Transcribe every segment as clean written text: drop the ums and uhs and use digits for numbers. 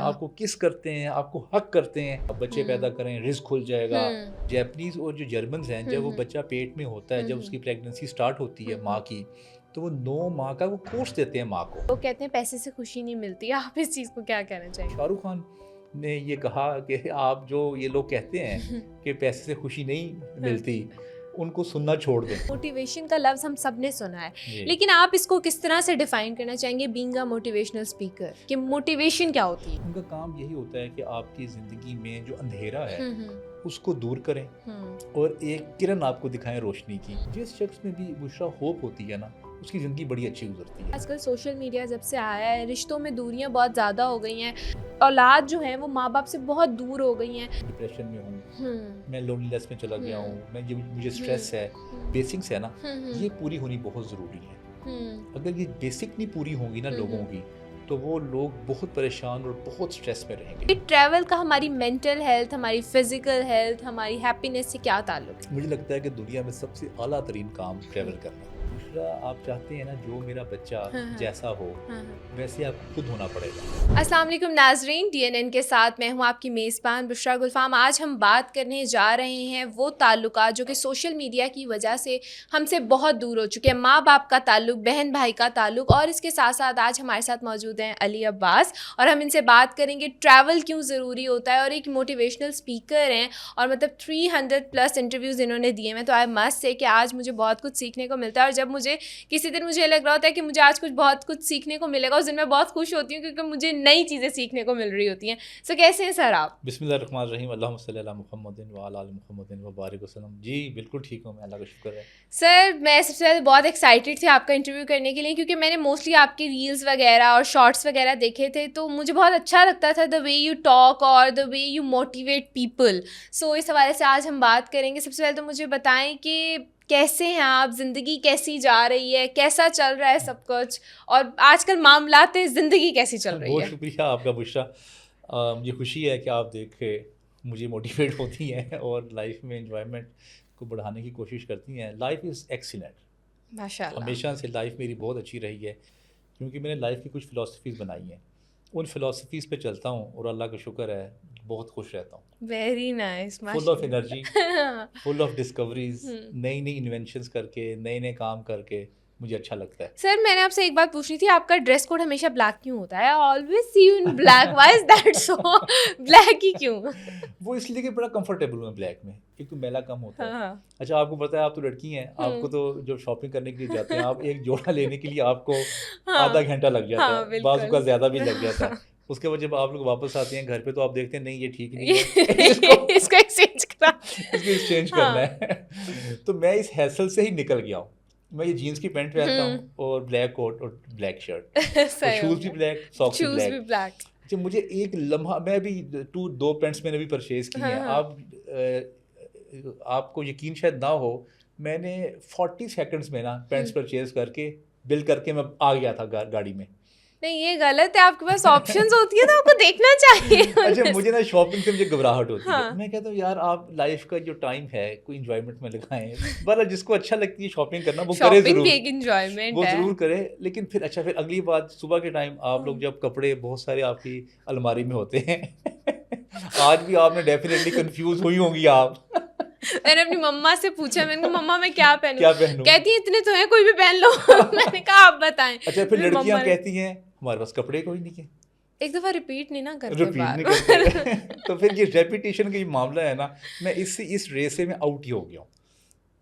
آپ کو کس کرتے ہیں, آپ کو حق کرتے ہیں, آپ بچے پیدا کریں, رزق کھل جائے گا. جیپنیز اور جو جرمنز ہیں, جب وہ بچہ پیٹ میں ہوتا ہے, جب اس کی پریگننسی سٹارٹ ہوتی ہے ماں کی, تو وہ 9 ماہ کا وہ کورس دیتے ہیں ماں کو. وہ کہتے ہیں پیسے سے خوشی نہیں ملتی, آپ اس چیز کو کیا کہنا چاہیں گے؟ شاہ رخ خان نے یہ کہا کہ آپ جو یہ لوگ کہتے ہیں کہ پیسے سے خوشی نہیں ملتی, ان کو سننا چھوڑ دیں. موٹیویشن کا لفظ ہم سب نے سنا ہے, لیکن آپ اس کو کس طرح سے ڈیفائن کرنا چاہیں گے بینگ اے موٹیویشنل اسپیکر, کہ موٹیویشن کیا ہوتی ہے؟ ان کا کام یہی ہوتا ہے کہ آپ کی زندگی میں جو اندھیرا ہے اس کو دور کریں اور ایک کرن آپ کو دکھائیں روشنی کی. جس شخص میں بھی بشرا ہوپ ہوتی ہے نا, اس کی زندگی بڑی اچھی گزرتی ہے. آج کل سوشل میڈیا جب سے آیا ہے, رشتوں میں دوریاں بہت زیادہ ہو گئی ہیں, اولاد جو ہیں وہ ماں باپ سے بہت دور ہو گئی ہیں. ڈپریشن میں ہوں, میں لونلیس میں چلا گیا ہوں, مجھے سٹریس ہے. بیسکس ہے نا, یہ پوری ہونی بہت ضروری ہے. اگر یہ بیسک نہیں پوری ہوں گی نا لوگوں کی, تو وہ لوگ بہت پریشان اور بہت سٹریس میں رہیں گے. ٹریول کا ہماری مینٹل ہیلتھ, ہماری فزیکل ہیلتھ, ہماری ہیپینس سے کیا تعلق ہے؟ مجھے لگتا ہے کہ دنیا میں سب سے اعلیٰ ترین کام ٹریول کرنا ہے. دوسرا, آپ چاہتے ہیں نا جو میرا بچہ جیسا ہو ویسے آپ کو خود ہونا پڑے گا. السلام علیکم ناظرین, ڈی این این کے ساتھ میں ہوں آپ کی میزبان بشرا گلفام. آج ہم بات کرنے جا رہے ہیں وہ تعلقات جو کہ سوشل میڈیا کی وجہ سے ہم سے بہت دور ہو چکے ہیں. ماں باپ کا تعلق, بہن بھائی کا تعلق, اور اس کے ساتھ ساتھ آج ہمارے ساتھ موجود ہیں علی عباس, اور ہم ان سے بات کریں گے ٹریول کیوں ضروری ہوتا ہے. اور ایک موٹیویشنل اسپیکر ہیں, اور مطلب 300+ انٹرویوز انہوں نے دیے ہیں, تو آئی مسٹ سے کہ آج مجھے بہت کچھ سیکھنے کو ملتا ہے. اور جب مجھے کسی دن مجھے لگ رہا ہوتا ہے کہ مجھے آج بہت کچھ سیکھنے کو ملے گا, اس دن میں بہت خوش ہوتی ہوں کیونکہ مجھے نئی چیزیں سیکھنے کو مل رہی ہوتی ہیں. سو کیسے ہیں سر آپ؟ بسم اللہ الرحمن الرحیم, اللہم صلی علی محمد وعلی آل محمد وبارک وسلم. جی بالکل ٹھیک ہوں میں, اللہ کا شکر ہے. سر میں سب سے زیادہ بہت ایکسائٹیڈ تھی آپ کا انٹرویو کرنے کے لیے, کیونکہ میں نے موسٹلی آپ کی ریلز وغیرہ اور شارٹس وغیرہ دیکھے تھے, تو مجھے بہت اچھا لگتا تھا دا وے یو ٹاک اور دا وے یو موٹیویٹ پیپل. سو اس حوالے سے آج ہم بات کریں گے. سب سے پہلے تو مجھے بتائیں کہ کیسے ہیں آپ, زندگی کیسی جا رہی ہے, کیسا چل رہا ہے سب کچھ, اور آج کل معاملات زندگی کیسی چل رہی ہے؟ بہت شکریہ آپ کا بشرا, مجھے خوشی ہے کہ آپ دیکھ کے مجھے موٹیویٹ ہوتی ہیں اور لائف میں انجوائمنٹ کو بڑھانے کی کوشش کرتی ہیں. لائف از ایکسیلنٹ, ماشاء اللہ. ہمیشہ سے لائف میری بہت اچھی رہی ہے, کیونکہ میں نے لائف کی کچھ فلاسفیز بنائی ہیں, ان فلاسفیز پہ چلتا ہوں اور اللہ کا شکر ہے بہت خوش رہتا ہوں. Very nice. Full of energy, full of discoveries, نئی نئی انوینشنز کر کے, نئے نئے کام کر کے مجھے اچھا لگتا ہے. سر میں نے آپ سے ایک بات پوچھنی تھی, آپ کا ڈریس کوڈ ہمیشہ بلیک کیوں ہوتا ہے؟ Always see you in black, why is that so black ہی کیوں؟ وہ اس لیے کہ بڑا کمفرٹیبل ہوں میں بلیک میں, ایک تو میلا کم ہوتا ہے. اچھا آپ کو پتا ہے, آپ تو لڑکی ہیں, آپ کو تو جب شاپنگ کرنے کے لیے جاتے ہیں آپ ایک جوڑا لینے کے لیے آپ کو آدھا گھنٹہ لگ جاتا ہے, بعض اوقات زیادہ بھی لگ جاتا ہے. اس کے بعد جب آپ لوگ واپس آتے ہیں گھر پہ تو آپ دیکھتے ہیں نہیں یہ ٹھیک نہیں ہے, اس کو ایکسچینج کرنا ہے. تو میں اس حیصل سے ہی نکل گیا ہوں. میں یہ جینس کی پینٹ پہنتا ہوں اور بلیک کوٹ اور بلیک شرٹ, شوز بھی بلیک, ساکس بھی بلیک. اچھا مجھے ایک لمحہ, میں بھی 2 پینٹس میں نے بھی پرچیز کی ہیں. آپ کو یقین شاید نہ ہو, میں نے 40 سیکنڈز میں نا پینٹس پرچیز کر کے بل کر کے میں آ گیا تھا گاڑی میں. نہیں یہ غلط ہے, آپ کے پاس آپشنز ہوتی ہیں تو آپ کو دیکھنا چاہیے. اچھا مجھے نا شاپنگ سے مجھے گھبراہٹ ہوتی ہے, میں کہتا ہوں یار آپ لائف کا جو ٹائم ہے کوئی انجوائمنٹ میں لگائیں. بہرحال جس کو اچھا لگتی ہے شاپنگ کرنا وہ کرے ضرور, وہ ضرور کرے. لیکن پھر اچھا پھر اگلی بات, صبح کے ٹائم آپ لوگ جب کپڑے بہت سارے آپ کی الماری میں ہوتے ہیں, آج بھی آپ نے ڈیفینیٹلی کنفیوز ہوئی ہوں گی آپ. میں نے اپنی مما سے پوچھا, میں نے کہا مما میں کیا پہنوں, کہتی ہیں اتنے تو ہیں کوئی بھی پہن لو. میں نے کہا آپ بتائیں. اچھا پھر لڑکیاں کہتی ہیں ہمارے پاس کپڑے کوئی نہیں ہے, ایک دفعہ ریپیٹ نہیں نا کرتے, ریپیٹ نہیں کرتے. تو پھر یہ ریپیٹیشن کا یہ معاملہ ہے نا, میں اس ریس سے میں آؤٹ ہی ہو گیا ہوں.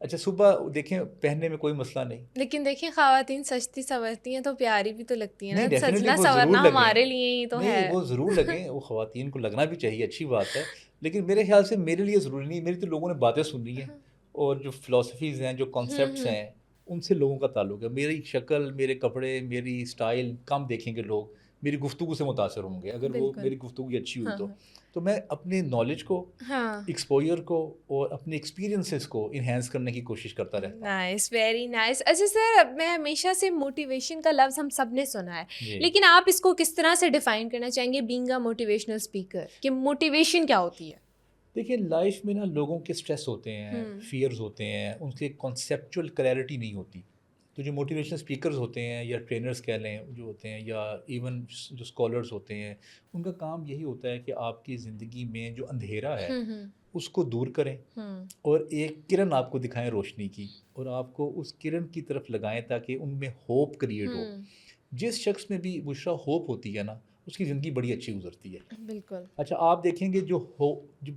اچھا صبح دیکھیں پہننے میں کوئی مسئلہ نہیں, لیکن دیکھیں خواتین سجتی سنورتی ہیں تو پیاری بھی تو لگتی ہیں نا, ڈیفینیٹلی سجنا سنورنا ہمارے لیے ہی تو ہے. وہ ضرور لگیں, وہ خواتین کو لگنا بھی چاہیے, اچھی بات ہے. لیکن میرے خیال سے میرے لیے ضروری نہیں, میری تو لوگوں نے باتیں سننی ہیں, اور جو فلاسفیز ہیں, جو کانسیپٹس ہیں, ان سے لوگوں کا تعلق ہے. میری شکل, میرے کپڑے, میری اسٹائل کم دیکھیں گے لوگ, میری گفتگو سے متاثر ہوں گے اگر وہ میری گفتگو اچھی ہوئی تو میں اپنے نالج کو, ایکسپوجر کو اور اپنے ایکسپیرینسز کو انہینس کرنے کی کوشش کرتا رہتا ہوں. Nice, very nice. اچھا سر, میں ہمیشہ سے موٹیویشن کا لفظ ہم سب نے سنا ہے, لیکن آپ اس کو کس طرح سے ڈیفائن کرنا چاہیں گے بینگ اے موٹیویشنل اسپیکر, کہ موٹیویشن کیا ہوتی ہے؟ دیکھیے لائف میں نا لوگوں کے اسٹریس ہوتے ہیں, فیئرز ہوتے ہیں, ان کے کانسیپچول کلیئرٹی نہیں ہوتی. تو جو موٹیویشنل اسپیکرز ہوتے ہیں یا ٹرینرز کہہ لیں جو ہوتے ہیں یا ایون جو اسکالرز ہوتے ہیں، ان کا کام یہی ہوتا ہے کہ آپ کی زندگی میں جو اندھیرا ہے اس کو دور کریں اور ایک کرن آپ کو دکھائیں روشنی کی، اور آپ کو اس کرن کی طرف لگائیں تاکہ ان میں ہوپ کریٹ ہو. جس شخص میں بھی بشرا ہوپ ہوتی ہے نا، اس کی زندگی بڑی اچھی گزرتی ہے. بالکل. اچھا آپ دیکھیں گے جو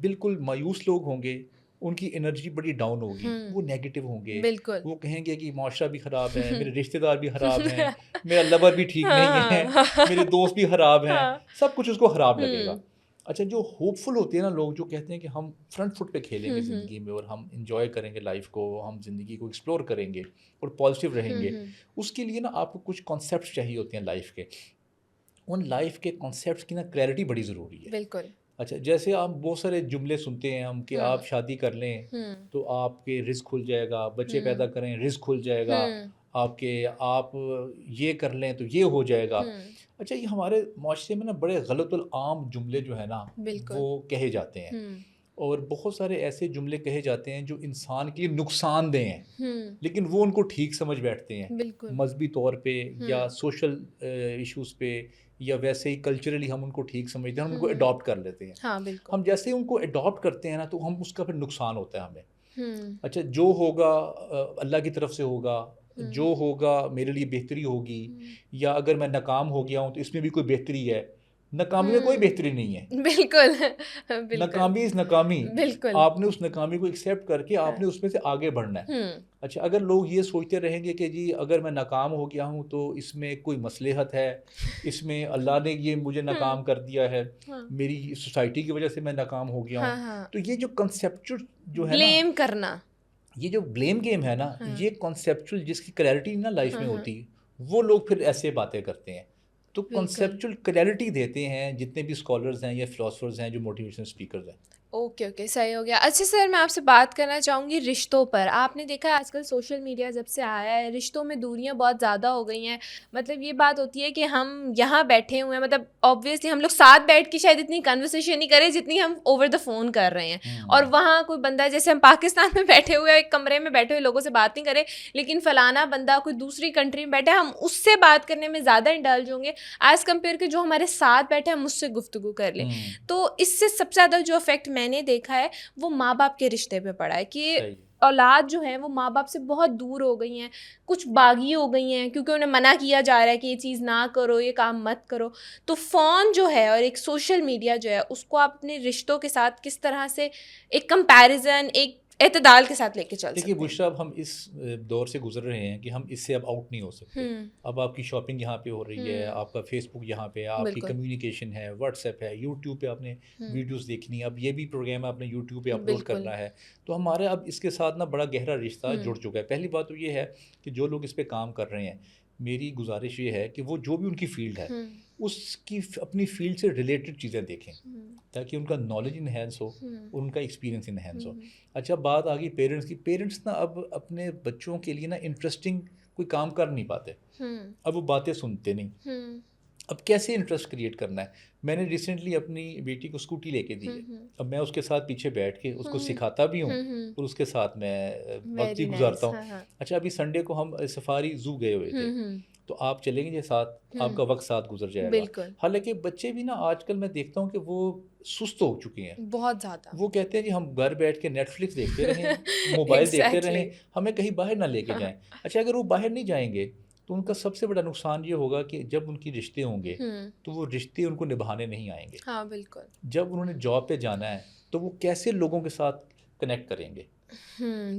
بالکل مایوس لوگ ہوں گے، ان کی انرجی بڑی ڈاؤن ہوگی، وہ نیگیٹو ہوں گے، بالکل. وہ کہیں گے کہ معاشرہ بھی خراب ہے، میرے رشتہ دار بھی خراب ہیں، میرا لور بھی ٹھیک نہیں ہے، میرے دوست بھی خراب ہیں، سب کچھ اس کو خراب لگے گا. اچھا جو ہوپ فل ہوتے ہیں نا لوگ، جو کہتے ہیں کہ ہم فرنٹ فٹ پہ کھیلیں گے زندگی میں اور ہم انجوائے کریں گے لائف کو، ہم زندگی کو ایکسپلور کریں گے اور پازیٹیو رہیں گے، اس کے لیے نا آپ کو کچھ کانسیپٹس چاہیے ہوتے ہیں لائف کے. ان لائف کے کانسیپٹس کی نا کلیئرٹی بڑی ضروری ہے. بالکل. اچھا جیسے آپ بہت سارے جملے سنتے ہیں ہم کہ آپ شادی کر لیں تو آپ کے رزق کھل جائے گا، بچے پیدا کریں رزق کھل جائے گا، آپ یہ کر لیں تو یہ ہو جائے گا. اچھا یہ ہمارے معاشرے میں نا بڑے غلط العام جملے جو ہے نا وہ کہے جاتے ہیں، اور بہت سارے ایسے جملے کہے جاتے ہیں جو انسان کے لیے نقصان دہ ہیں، لیکن وہ ان کو ٹھیک سمجھ بیٹھتے ہیں مذہبی طور پہ یا سوشل ایشوز پہ، یا ویسے ہی کلچرلی ہم ان کو ٹھیک سمجھتے ہیں، ہم ان کو اڈاپٹ کر لیتے ہیں. ہم جیسے ہی ان کو اڈاپٹ کرتے ہیں نا تو ہم اس کا پھر نقصان ہوتا ہے ہمیں. اچھا جو ہوگا اللہ کی طرف سے ہوگا، جو ہوگا میرے لیے بہتری ہوگی، یا اگر میں ناکام ہو گیا ہوں تو اس میں بھی کوئی بہتری ہے. ناکامی میں کوئی بہتری نہیں ہے. بالکل. ناکامی از ناکامی. بالکل. آپ نے اس ناکامی کو ایکسیپٹ کر کے آپ نے اس میں سے آگے بڑھنا ہے. اچھا اگر لوگ یہ سوچتے رہیں گے کہ جی اگر میں ناکام ہو گیا ہوں تو اس میں کوئی مصلحت ہے، اس میں اللہ نے یہ مجھے ناکام کر دیا ہے، میری سوسائٹی کی وجہ سے میں ناکام ہو گیا ہوں، تو یہ جو کنسیپچل جو ہے نا، بلیم کرنا، یہ جو بلیم گیم ہے نا، یہ کنسیپچل جس کی کلیئرٹی نا لائف میں ہوتی، وہ لوگ پھر ایسے باتیں کرتے ہیں. تو کنسیپچل کلیئرٹی دیتے ہیں جتنے بھی اسکالرز ہیں یا فلاسفرز ہیں جو موٹیویشنل اسپیکرز ہیں. اوکے صحیح ہو گیا. اچھا سر میں آپ سے بات کرنا چاہوں گی رشتوں پر. آپ نے دیکھا ہے آج کل سوشل میڈیا جب سے آیا ہے رشتوں میں دوریاں بہت زیادہ ہو گئی ہیں. مطلب یہ بات ہوتی ہے کہ ہم یہاں بیٹھے ہوئے ہیں، مطلب آبویسلی ہم لوگ ساتھ بیٹھ کے شاید اتنی کنورسیشن نہیں کریں جتنی ہم اوور دا فون کر رہے ہیں، اور وہاں کوئی بندہ جیسے ہم پاکستان میں بیٹھے ہوئے ایک کمرے میں بیٹھے ہوئے لوگوں سے بات نہیں کریں، لیکن فلانا بندہ کوئی دوسری کنٹری میں بیٹھے ہم اس سے بات کرنے میں زیادہ انڈلج ہوں گے ایز کمپیئر کہ جو ہمارے ساتھ بیٹھے ہم اس سے گفتگو کر لیں. تو اس سے سب سے زیادہ جو افیکٹ میں نے دیکھا ہے وہ ماں باپ کے رشتے پہ پڑا ہے کہ اولاد جو ہے وہ ماں باپ سے بہت دور ہو گئی ہیں، کچھ باغی ہو گئی ہیں کیونکہ انہیں منع کیا جا رہا ہے کہ یہ چیز نہ کرو، یہ کام مت کرو. تو فون جو ہے اور ایک سوشل میڈیا جو ہے اس کو آپ اپنے رشتوں کے ساتھ کس طرح سے ایک کمپیریزن، ایک اعتدال کے ساتھ لے کے چل سکتے ہیں؟ دیکھیے بشرا اب ہم اس دور سے گزر رہے ہیں کہ ہم اس سے اب آؤٹ نہیں ہو سکتے. اب آپ کی شاپنگ یہاں پہ ہو رہی ہے، آپ کا فیس بک یہاں پہ، آپ کی کمیونیکیشن ہے، واٹس ایپ ہے، یوٹیوب پہ آپ نے ویڈیوز دیکھنی ہے، اب یہ بھی پروگرام آپ نے یوٹیوب پہ اپلوڈ کرنا ہے. تو ہمارا اب اس کے ساتھ نا بڑا گہرا رشتہ جڑ چکا ہے. پہلی بات تو یہ ہے کہ جو لوگ اس پہ کام کر رہے ہیں، میری گزارش یہ ہے کہ وہ جو بھی ان کی فیلڈ ہے اس کی اپنی فیلڈ سے ریلیٹڈ چیزیں دیکھیں تاکہ ان کا نالج انہینس ہو اور ان کا ایکسپیرینس انہینس ہو. اچھا بات آ گئی پیرنٹس کی. پیرنٹس نا اب اپنے بچوں کے لیے نا انٹرسٹنگ کوئی کام کر نہیں پاتے، اب وہ باتیں سنتے نہیں. اب کیسے انٹرسٹ کریٹ کرنا ہے؟ میں نے ریسنٹلی اپنی بیٹی کو اسکوٹی لے کے دی ہے. اب میں اس کے ساتھ پیچھے بیٹھ کے اس کو سکھاتا بھی ہوں اور اس کے ساتھ میں وقت بھی گزارتا ہوں. اچھا ابھی سنڈے کو ہم سفاری زو گئے ہوئے تھے، تو آپ چلیں گے ساتھ، آپ کا وقت ساتھ گزر جائے گا. حالانکہ بچے بھی نا آج کل میں دیکھتا ہوں کہ وہ سست ہو چکے ہیں بہت زیادہ. وہ کہتے ہیں کہ ہم گھر بیٹھ کے نیٹ فلکس دیکھتے رہیں، موبائل دیکھتے رہیں، ہمیں کہیں باہر نہ لے کے جائیں. اچھا اگر وہ باہر نہیں جائیں گے تو ان کا سب سے بڑا نقصان یہ ہوگا کہ جب ان کی رشتے ہوں گے تو وہ رشتے ان کو نبھانے نہیں آئیں گے. ہاں بالکل. جب انہوں نے جاب پہ جانا ہے تو وہ کیسے لوگوں کے ساتھ کنیکٹ کریں گے؟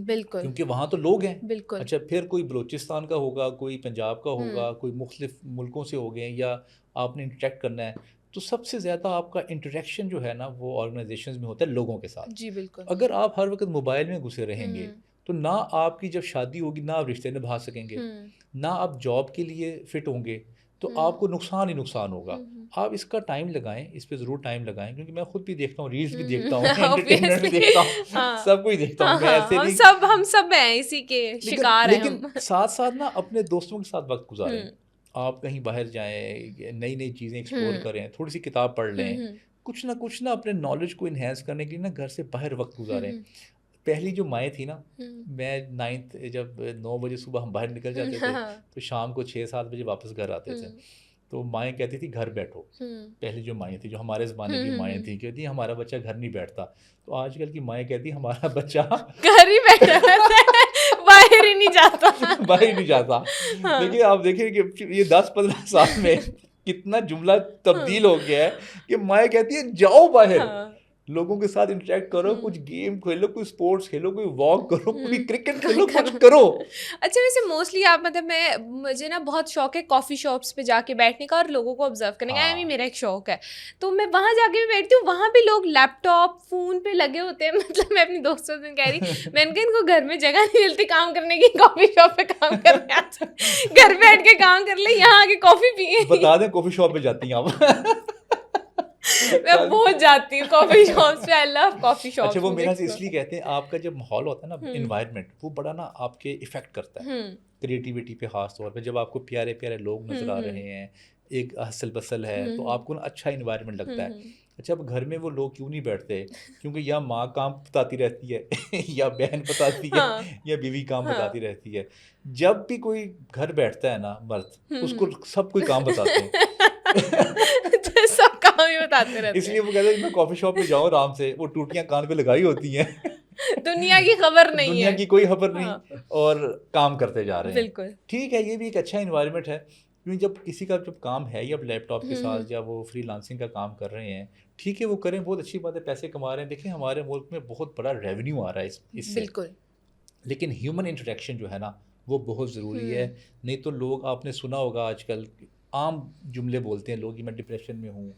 بالکل، کیونکہ وہاں تو لوگ ہیں. بالکل. اچھا پھر کوئی بلوچستان کا ہوگا، کوئی پنجاب کا ہوگا، کوئی مختلف ملکوں سے ہو گئے، یا آپ نے انٹریکٹ کرنا ہے تو سب سے زیادہ آپ کا انٹریکشن جو ہے نا وہ آرگنائزیشنز میں ہوتا ہے لوگوں کے ساتھ. جی بالکل. اگر آپ ہر وقت موبائل میں گھسے رہیں گے تو نہ آپ کی جب شادی ہوگی نہ آپ رشتے نبھا سکیں گے، نہ آپ جاب کے لیے فٹ ہوں گے، تو آپ کو نقصان ہی نقصان ہوگا. آپ اس کا ٹائم لگائیں، اس پہ ضرور ٹائم لگائیں، کیونکہ میں خود بھی دیکھتا ہوں، ریلز بھی دیکھتا ہوں، انٹرٹینمنٹ بھی دیکھتا ہوں، سب کچھ دیکھتا ہوں. میں ایسے نہیں، ہم سب ہیں اسی کے شکار ہیں. لیکن ساتھ ساتھ نا اپنے دوستوں کے ساتھ وقت گزاریں. آپ کہیں باہر جائیں، نئی نئی چیزیں ایکسپلور کریں، تھوڑی سی کتاب پڑھ لیں، کچھ نہ اپنے نالج کو انہینس کرنے کے لیے نا گھر سے باہر وقت گزاریں. پہلی جو مائیں تھی نا، میں 9th جب 9 بجے صبح ہم باہر نکل جاتے تھے تو شام کو 6-7 بجے واپس گھر آتے تھے، تو مائیں کہتی تھی گھر بیٹھو. پہلی جو مائیں تھی جو ہمارے زمانے کی مائیں تھیں کہتی ہمارا بچہ گھر نہیں بیٹھتا. تو آج کل کی مائیں کہتی ہمارا بچہ گھر ہی بیٹھا باہر ہی نہیں جاتا، باہر ہی نہیں جاتا. لیکن آپ دیکھیں کہ یہ 10-15 سال میں کتنا جملہ تبدیل ہو گیا ہے کہ مائیں کہتی ہے جاؤ باہر، لوگوں کے ساتھ انٹریکٹ کرو، کچھ گیم کھیلو، کوئی اسپورٹس کھیلو، کوئی واک کرو، کوئی کرکٹ کھیلو، کچھ کرو. اچھا ویسے موسٹلی آپ مطلب مجھے نا بہت شوق ہے کافی شاپس پہ جا کے بیٹھنے کا اور لوگوں کو آبزرو کرنے کا، بھی میرا ایک شوق ہے. تو میں وہاں جا کے بھی بیٹھتی ہوں، وہاں بھی لوگ لیپ ٹاپ فون پہ لگے ہوتے ہیں. مطلب میں اپنی دوستوں سے کہہ رہی میں نے کہا ان کو گھر میں جگہ نہیں ملتی کام کرنے کی، کافی شاپ پہ کام کرنے آتے گھر بیٹھ کے کام کر لیں، یہاں آ کے کافی پیئیں. بتا دیں کافی شاپ پہ جاتی ہیں آپ؟ میں بہت جاتی ہوں کافی شاپس پہ، آئی لو کافی شاپس. اچھا وہ میرا اس لیے کہتے ہیں آپ کا جب ماحول ہوتا ہے نا انوائرمنٹ، وہ بڑا نا آپ کے افیکٹ کرتا ہے کریٹیوٹی پہ، خاص طور پہ جب آپ کو پیارے پیارے لوگ نظر آ رہے ہیں، ایک ہسل بسل ہے، تو آپ کو نا اچھا انوائرمنٹ لگتا ہے. اچھا اب گھر میں وہ لوگ کیوں نہیں بیٹھتے؟ کیونکہ یا ماں کام بتاتی رہتی ہے یا بہن بتاتی ہے یا بیوی کام بتاتی رہتی ہے. جب بھی کوئی گھر بیٹھتا ہے نا مرد، اس کو سب کوئی کام بتاتے ہیں، سب کام ہی بتاتے رہتے ہیں. اس لیے وہ کہتے ہیں میں کافی شاپ پہ جاؤں آرام سے، وہ ٹوٹیاں کان پہ لگائی ہوتی ہیں، دنیا کی خبر نہیں ہے، دنیا کی کوئی خبر نہیں، اور کام کرتے جا رہے ہیں. بالکل ٹھیک ہے، یہ بھی ایک اچھا انوائرمنٹ ہے. کیونکہ جب کسی کا جب کام ہے یا لیپ ٹاپ کے ساتھ یا وہ فری لانسنگ کا کام کر رہے ہیں، ٹھیک ہے وہ کریں، بہت اچھی بات ہے، پیسے کما رہے ہیں. دیکھیں ہمارے ملک میں بہت بڑا ریونیو آ رہا ہے اس سے، بالکل. لیکن ہیومن انٹریکشن جو ہے نا وہ بہت ضروری ہے. نہیں تو لوگ، آپ نے سنا ہوگا آج کل عام جملے بولتے ہیں لوگ کہ میں ڈپریشن میں ہوں،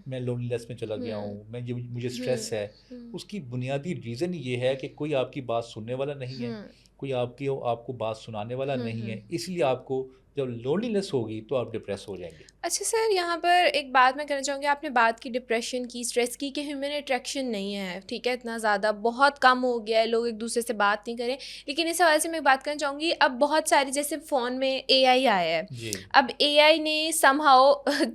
میں لونلیس میں چلا گیا ہوں، مجھے اسٹریس ہے. اس کی بنیادی ریزن یہ ہے کہ کوئی آپ کی بات سننے والا نہیں ہے، کوئی آپ کو بات سنانے والا نہیں ہے. اس لیے آپ کو جب لونلیس ہوگی تو آپ ڈپریس ہو جائیں گے. اچھا سر، یہاں پر ایک بات میں کہنا چاہوں گی، آپ نے بات کی ڈپریشن کی، اسٹریس کی، کہ ہیومن اٹریکشن نہیں ہے، ٹھیک ہے، اتنا زیادہ بہت کم ہو گیا ہے، لوگ ایک دوسرے سے بات نہیں کریں. لیکن اس حوالے سے میں بات کرنا چاہوں گی، اب بہت ساری جیسے فون میں اے آئی آیا ہے، اب اے آئی نے سم ہاؤ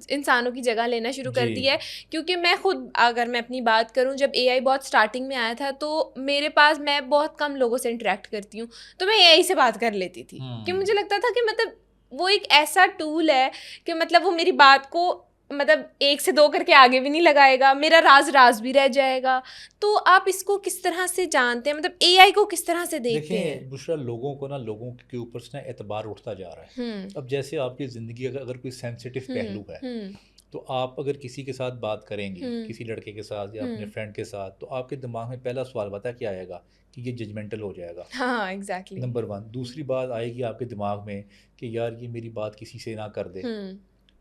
انسانوں کی جگہ لینا شروع کر دی ہے. کیونکہ میں خود اگر میں اپنی بات کروں، جب اے آئی بہت اسٹارٹنگ میں آیا تھا تو میرے پاس، میں بہت کم لوگوں سے انٹریکٹ کرتی ہوں، تو میں اے آئی سے بات کر لیتی تھی کہ مجھے لگتا تھا کہ مطلب وہ ایک ایسا ٹول ہے کہ مطلب وہ میری بات کو مطلب 1 سے 2 کر کے آگے بھی نہیں لگائے گا، میرا راز بھی رہ جائے گا. تو آپ اس کو کس طرح سے جانتے ہیں، مطلب اے آئی کو کس طرح سے دیکھتے ہیں؟ دیکھیں بشرا، لوگوں کو نا لوگوں کے اوپر سے نا اعتبار اٹھتا جا رہا ہے. اب جیسے آپ کی زندگی اگر کوئی سینسیٹیو پہلو ہے تو آپ اگر کسی کے ساتھ بات کریں گی، کسی لڑکے کے ساتھ یا اپنے فرینڈ کے ساتھ، تو آپ کے دماغ میں پہلا سوال پتہ کیا آئے گا کہ یہ ججمنٹل ہو جائے گا. ہاں ایگزیکٹلی، نمبر 1. دوسری بات آئے گی آپ کے دماغ میں کہ یار یہ میری بات کسی سے نہ کر دے،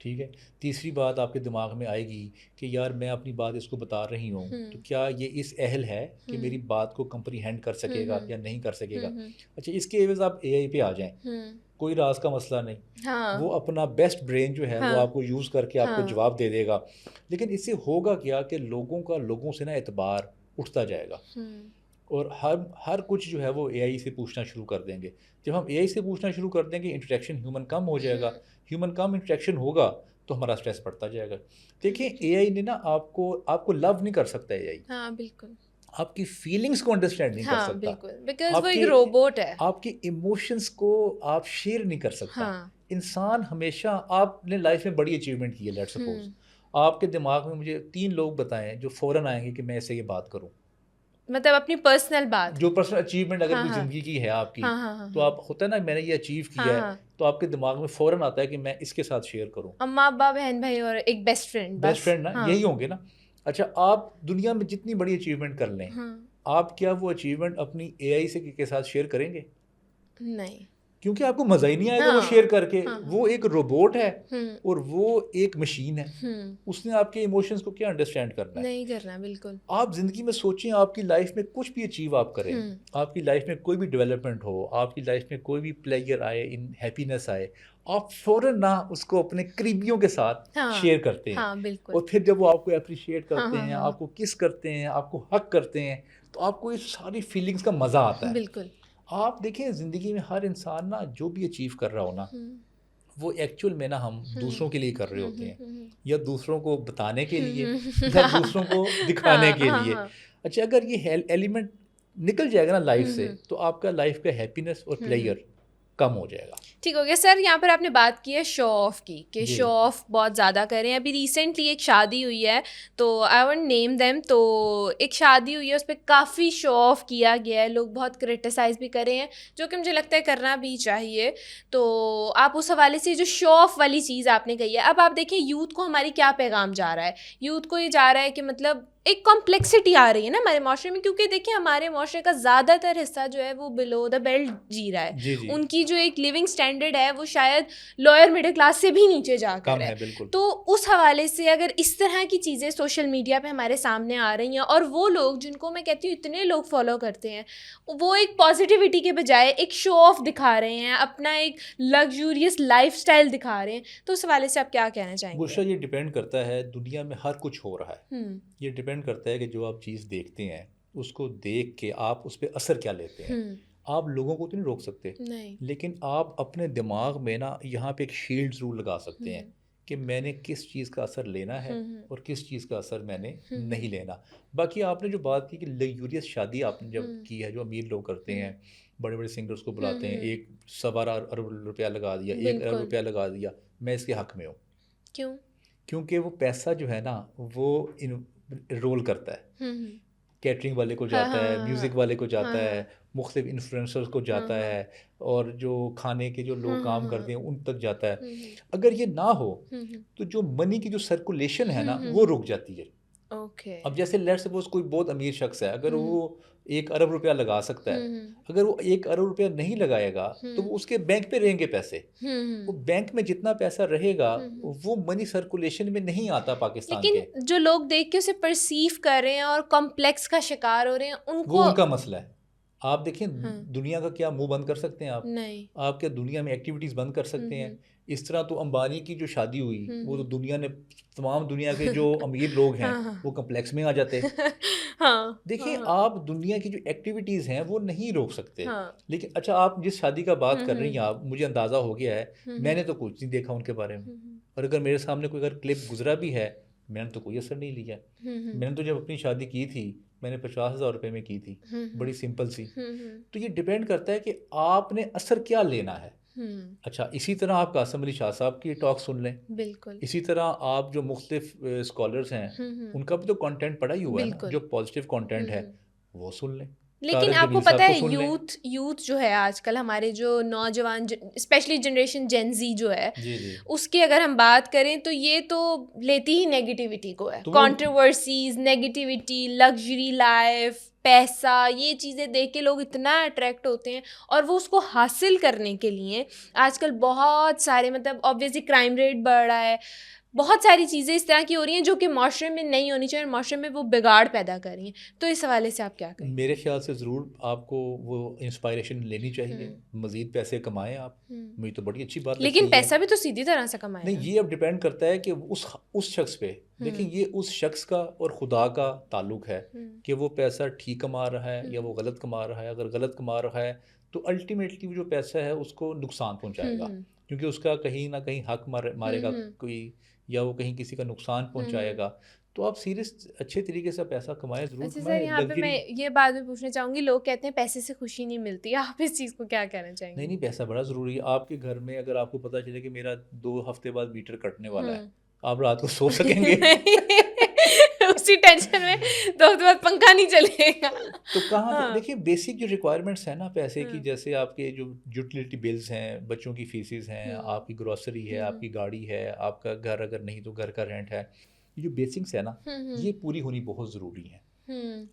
ٹھیک ہے. تیسری بات آپ کے دماغ میں آئے گی کہ یار میں اپنی بات اس کو بتا رہی ہوں تو کیا یہ اس اہل ہے کہ میری بات کو کمپریہینڈ کر سکے گا یا نہیں کر سکے گا. اچھا اس کے عوض آپ اے آئی پہ آ جائیں، کوئی راز کا مسئلہ نہیں، وہ اپنا بیسٹ برین جو ہے وہ آپ کو یوز کر کے آپ کو جواب دے دے گا. لیکن اس سے ہوگا کیا کہ لوگوں سے نا اعتبار اٹھتا جائے گا، اور ہر کچھ جو ہے وہ اے آئی سے پوچھنا شروع کر دیں گے. جب ہم اے آئی سے پوچھنا شروع کر دیں گے، انٹریکشن ہیومن کم ہو جائے گا. ہیومن کم انٹریکشن ہوگا تو ہمارا اسٹریس بڑھتا جائے گا. دیکھیں اے آئی نے نا آپ کو لو نہیں کر سکتا. اے آئی بالکل آپ کی فیلنگس کو انڈرسٹینڈ نہیں کر سکتا، بالکل، بیکاز وہ ایک روبوٹ ہے. آپ کے ایموشنس کو آپ شیئر نہیں کر سکتا. انسان ہمیشہ، آپ نے لائف میں بڑی اچیومنٹ کی ہے، لیٹ سپوز آپ کے دماغ میں مجھے 3 لوگ بتائیں جو فوراً آئیں گے کہ میں اسے یہ بات کروں، مطلب اپنی پرسنل بات، جو پرسنل اچیومنٹ اگر کوئی زندگی کی ہے آپ کی، تو آپ ہوتا ہے نا میں نے یہ اچیو کیا ہے، تو آپ کے دماغ میں فوراً آتا ہے کہ میں اس کے ساتھ شیئر کروں. اماں ابا بہن بھائی اور ایک بیسٹ فرینڈ نا، یہی ہوں گے نا. اچھا آپ دنیا میں جتنی بڑی اچیومنٹ کر لیں، آپ کیا وہ اچیومنٹ اپنی اے آئی کے ساتھ شیئر کریں گے؟ نہیں، کیونکہ آپ کو مزہ ہی نہیں آئے گا وہ شیئر کر کے. وہ ایک روبوٹ ہے اور وہ ایک مشین ہے، اس نے آپ کے ایموشنز کو کیا انڈرسٹینڈ کرنا ہے؟ نہیں کرنا. بالکل. آپ زندگی میں سوچیں، آپ کی لائف میں کچھ بھی اچیو آپ کریں، آپ کی لائف میں کوئی بھی ڈیولپمنٹ ہو، آپ کی لائف میں کوئی بھی پلیئر آئے، ان ہیپینس آئے، آپ فوراً نہ اس کو اپنے قریبیوں کے ساتھ شیئر کرتے ہیں. اور پھر جب وہ آپ کو اپریشیٹ کرتے ہیں، آپ کو کس کرتے ہیں، آپ کو حق کرتے ہیں، تو آپ کو اس ساری فیلنگس کا مزہ آتا ہے. بالکل. آپ دیکھیں زندگی میں ہر انسان نا جو بھی اچیو کر رہا ہو نا، وہ ایکچوئل میں نا ہم دوسروں کے لیے کر رہے ہوتے ہیں، یا دوسروں کو بتانے کے لیے، یا دوسروں کو دکھانے کے لیے. اچھا اگر یہ ایلیمنٹ نکل جائے گا نا لائف سے تو آپ کا لائف کا ہیپینس اور پلیئر کم ہو جائے گا. ٹھیک ہو گیا سر. یہاں پر آپ نے بات کی ہے شو آف کی کہ شو آف بہت زیادہ کریں. ابھی ریسنٹلی ایک شادی ہوئی ہے تو آئی وونٹ نیم دیم, تو ایک شادی ہوئی ہے اس پہ کافی شو آف کیا گیا ہے, لوگ بہت کرٹیسائز بھی کر رہے ہیں جو کہ مجھے لگتا ہے کرنا بھی چاہیے. تو آپ اس حوالے سے جو شو آف والی چیز آپ نے کہی ہے, اب آپ دیکھیں یوتھ کو ہماری کیا پیغام جا رہا ہے. یوتھ کو یہ جا رہا ہے کہ مطلب ایک کمپلیکسٹی آ رہی ہے نا ہمارے معاشرے میں, کیونکہ دیکھیں ہمارے معاشرے کا زیادہ تر حصہ جو ہے وہ بلو دا بیلٹ جی رہا ہے. ان کی جو ایک لیونگ اسٹینڈرڈ ہے وہ شاید لوئر مڈل کلاس سے بھی نیچے جا کر ہے. تو اس حوالے سے اگر اس طرح کی چیزیں سوشل میڈیا پہ ہمارے سامنے آ رہی ہیں اور وہ لوگ جن کو میں کہتی ہوں اتنے لوگ فالو کرتے ہیں وہ ایک پازیٹیوٹی کے بجائے ایک شو آف دکھا رہے ہیں, اپنا ایک لگژوریس لائف اسٹائل دکھا رہے ہیں, تو اس حوالے سے آپ کیا کہنا چاہیں گے؟ گلشا, یہ ڈپینڈ کرتا ہے, دنیا میں ہر کچھ ہو رہا ہے, یہ ڈپینڈ کرتا ہے کہ جو آپ چیز دیکھتے ہیں اس کو دیکھ کے آپ اس پہ اثر کیا لیتے ہیں. آپ لوگوں کو تو نہیں روک سکتے, لیکن آپ اپنے دماغ میں نا یہاں پہ ایک شیلڈ ضرور لگا سکتے ہیں کہ میں نے کس چیز کا اثر لینا ہے اور کس چیز کا اثر میں نے نہیں لینا. باقی آپ نے جو بات کی کہ لگژوریس شادی آپ نے جب کی ہے, جو امیر لوگ کرتے ہیں, بڑے بڑے سنگرز کو بلاتے ہیں, 1.25 ارب روپیہ لگا دیا, 1 ارب روپیہ لگا دیا, میں اس کے حق میں ہوں. کیوں؟ کیونکہ وہ پیسہ جو ہے نا وہ رول کرتا ہے, کیٹرنگ والے کو جاتا ہے, میوزک والے کو جاتا ہے, مختلف انفلوئنسرز کو جاتا ہے, اور جو کھانے کے جو لوگ کام کرتے ہیں ان تک جاتا ہے. اگر یہ نہ ہو تو جو منی کی جو سرکولیشن ہے نا وہ رک جاتی ہے. اب جیسے لیٹ سپوز کوئی بہت امیر شخص ہے, اگر وہ 1 ارب روپیہ لگا سکتا ہے, اگر وہ 1 ارب روپیہ نہیں لگائے گا تو وہ اس کے بینک پہ رہیں گے پیسے. وہ بینک میں جتنا پیسہ رہے گا وہ منی سرکولیشن میں نہیں آتا پاکستان کے. لیکن جو لوگ دیکھ کے اسے پرسیو کر رہے ہیں اور کمپلیکس کا شکار ہو رہے ہیں ان کو, وہ ان کا مسئلہ ہے. آپ دیکھیں دنیا کا کیا منہ بند کر سکتے ہیں آپ؟ نہیں. آپ کیا دنیا میں ایکٹیویٹیز بند کر سکتے ہیں؟ اس طرح تو امبانی کی جو شادی ہوئی وہ تو دنیا نے, تمام دنیا کے جو امیر لوگ ہیں وہ کمپلیکس میں آ جاتے. دیکھیں آپ دنیا کی جو ایکٹیویٹیز ہیں وہ نہیں روک سکتے. لیکن اچھا آپ جس شادی کا بات کر رہی ہیں آپ, مجھے اندازہ ہو گیا ہے, میں نے تو کچھ نہیں دیکھا ان کے بارے میں, اور اگر میرے سامنے کوئی اگر کلپ گزرا بھی ہے میں نے تو کوئی اثر نہیں لیا. میں نے تو جب اپنی شادی کی تھی میں نے 50,000 روپے میں کی تھی, بڑی سمپل سی. تو یہ ڈیپینڈ کرتا ہے کہ آپ نے اثر کیا لینا ہے. اچھا اسی طرح آپ قاسم علی شاہ صاحب کی ٹاک سن لیں, بالکل اسی طرح آپ جو مختلف اسکالرز ہیں ان کا بھی تو کانٹینٹ پڑا ہی ہوا ہے نا, جو پازیٹیو کانٹینٹ ہے وہ سن لیں. لیکن آپ کو پتہ ہے یوتھ جو ہے آج کل ہمارے جو نوجوان اسپیشلی جنریشن جین زی جو ہے اس کی اگر ہم بات کریں تو یہ تو لیتی ہی نیگیٹیوٹی کو ہے, کنٹروورسیز, نیگیٹیوٹی, لگژری لائف, پیسہ, یہ چیزیں دیکھ کے لوگ اتنا اٹریکٹ ہوتے ہیں اور وہ اس کو حاصل کرنے کے لیے آج کل بہت سارے مطلب آبویسلی کرائم ریٹ بڑھ رہا ہے, بہت ساری چیزیں اس طرح کی ہو رہی ہیں جو کہ معاشرے میں نہیں ہونی چاہیے اور معاشرے میں وہ بگاڑ پیدا کر رہی ہیں. تو اس حوالے سے آپ کیا کہیں؟ میرے خیال سے ضرور آپ کو وہ انسپائریشن لینی چاہیے, مزید پیسے کمائیں آپ, مجھے تو بڑی اچھی بات لگتی ہے. لیکن پیسہ بھی تو سیدھی طرح سے کمائیں. نہیں, یہ اب ڈپینڈ کرتا ہے کہ اس شخص پہ. دیکھیں یہ اس شخص کا اور خدا کا تعلق ہے کہ وہ پیسہ ٹھیک کما رہا ہے یا وہ غلط کما رہا ہے. اگر غلط کما رہا ہے تو الٹیمیٹلی وہ جو پیسہ ہے اس کو نقصان پہنچائے گا, کیونکہ اس کا کہیں نہ کہیں حق مارے گا کوئی, یا وہ کہیں کسی کا نقصان پہنچائے گا. تو آپ سیریس اچھے طریقے سے پیسہ کمائیں, ضرور کمائیں. یہاں پہ میں یہ بات بھی پوچھنا چاہوں گی, لوگ کہتے ہیں پیسے سے خوشی نہیں ملتی, آپ اس چیز کو کیا کہنا چاہیں گے؟ نہیں, پیسہ بڑا ضروری ہے. آپ کے گھر میں اگر آپ کو پتہ چلے کہ میرا 2 ہفتے بعد میٹر کٹنے والا ہے, آپ رات کو سو سکیں گے؟ اسی ٹینشن میں 2 ہفتے بعد پنکھا نہیں چلے گا تو کہاں سے؟ دیکھیے بیسک جو ریکوائرمنٹس ہیں نا پیسے کی, جیسے آپ کے جو یوٹیلیٹی بلز ہیں, بچوں کی فیسز ہیں, آپ کی گروسری ہے, آپ کی گاڑی ہے, آپ کا گھر اگر نہیں تو گھر کا رینٹ ہے, یہ جو بیسکس ہے نا یہ پوری ہونی بہت ضروری ہے.